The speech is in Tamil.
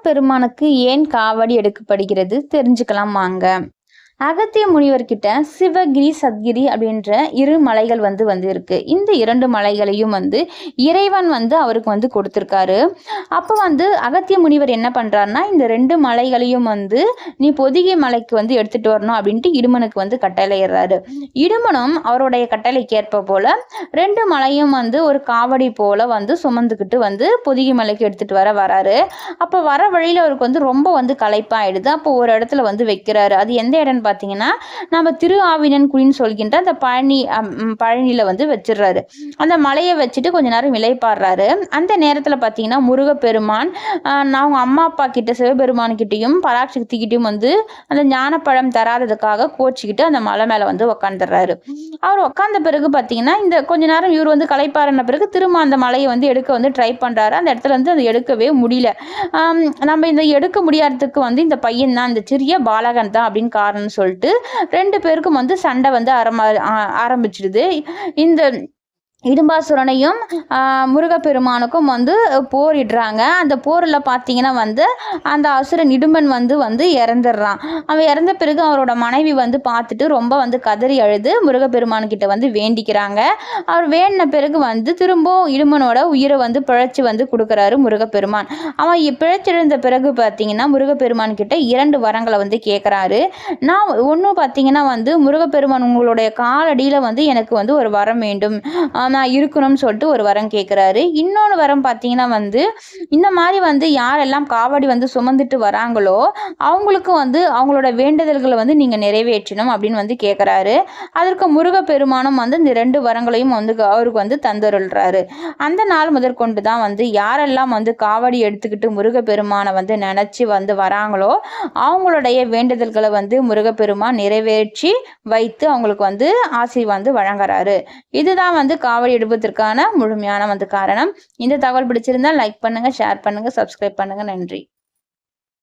முருகப்பெருமானுக்கு ஏன் காவடி எடுக்கப்படுகிறது தெரிஞ்சுக்கலாம் வாங்க. அகத்திய முனிவர்கிட்ட சிவகிரி சத்கிரி அப்படின்ற இரு மலைகள் வந்து இருக்கு. இந்த 2 மலைகளையும் இறைவன் அவருக்கு கொடுத்துருக்காரு. அப்போ அகத்திய முனிவர் என்ன பண்றாருன்னா, இந்த 2 மலைகளையும் நீ பொதிகை மலைக்கு எடுத்துட்டு வரணும் அப்படின்ட்டு இடுமனுக்கு கட்டளையிடுறாரு. இடுமனும் அவருடைய கட்டளைக்கு ஏற்ப போல 2 மலையும் ஒரு காவடி போல சுமந்துக்கிட்டு பொதிகை மலைக்கு எடுத்துட்டு வராரு. அப்போ வர வழியில அவருக்கு ரொம்ப களைப்பாயிடுது. அப்போ ஒரு இடத்துல வைக்கிறாரு. அது எந்த இடம்னு பார்த்தீங்கன்னா, நம்ம திரு ஆவினன்குடின்னு சொல்கின்ற அந்த பழனியில வச்சிடுறாரு. அந்த மலையை வச்சுட்டு கொஞ்ச நேரம் இளைப்பாடுறாரு. அந்த நேரத்தில் பார்த்தீங்கன்னா முருகப்பெருமான் அவங்க அம்மா அப்பா கிட்ட சிவபெருமான் கிட்டையும் பராசக்தி கிட்டையும் அந்த ஞானப்பழம் தராததுக்காக கோச்சிக்கிட்டு அந்த மலை மேலே உட்காந்துடுறாரு. அவர் உட்கார்ந்த பிறகு பார்த்தீங்கன்னா, இந்த கொஞ்ச நேரம் இவர் களைப்பாறின பிறகு திரும்ப அந்த மலையை எடுக்க ட்ரை பண்றாரு. அந்த இடத்துல அதை எடுக்கவே முடியல. நம்ம இந்த எடுக்க முடியாததுக்கு இந்த பையன் தான், இந்த சிறிய பாலகன் தான் அப்படின்னு காரணம் சொல்லிட்டு 2 பேருக்கும் சண்டை ஆரம்பிச்சிடுது. இந்த இடும்பாசுரனையும் முருகப்பெருமானுக்கும் போரிடுறாங்க. அந்த போரில் பார்த்தீங்கன்னா அந்த அசுரன் இடும்பன் இறந்துடுறான். அவன் இறந்த பிறகு அவரோட மனைவி பார்த்துட்டு ரொம்ப கதறி அழுது முருகப்பெருமானுக்கிட்ட வேண்டிக்கிறாங்க. அவர் வேண்டின பிறகு திரும்பவும் இடும்பனோட உயிரை பிழைச்சி கொடுக்குறாரு முருகப்பெருமான். அவன் பிழைச்சிருந்த பிறகு பார்த்தீங்கன்னா முருகப்பெருமான் கிட்ட 2 வரங்களை கேட்குறாரு. நான் ஒன்று பார்த்தீங்கன்னா முருகப்பெருமான் உங்களுடைய காலடியில் எனக்கு ஒரு வரம் வேண்டும், நான் இருக்கணும்னு சொல்லிட்டு ஒரு வரம் கேட்குறாரு. இன்னொன்று வரம் பார்த்தீங்கன்னா இந்த மாதிரி யாரெல்லாம் காவடி சுமந்துட்டு வராங்களோ அவங்களுக்கு அவங்களோட வேண்டுதல்களை நீங்கள் நிறைவேற்றணும் அப்படின்னு கேட்குறாரு. அதற்கு முருகப்பெருமானும் இந்த 2 வரங்களையும் அவருக்கு தந்தருள்றாரு. அந்த நாள் முதற்கொண்டு தான் யாரெல்லாம் காவடி எடுத்துக்கிட்டு முருகப்பெருமானை நினச்சி வராங்களோ அவங்களுடைய வேண்டுதல்களை முருகப்பெருமான் நிறைவேற்றி வைத்து அவங்களுக்கு ஆசி வழங்குறாரு. இதுதான் காவடி எடுப்பதற்கான முழுமையான காரணம். இந்த தகவல் பிடிச்சிருந்தா லைக் பண்ணுங்க, ஷேர் பண்ணுங்க, சப்ஸ்கிரைப் பண்ணுங்க. நன்றி.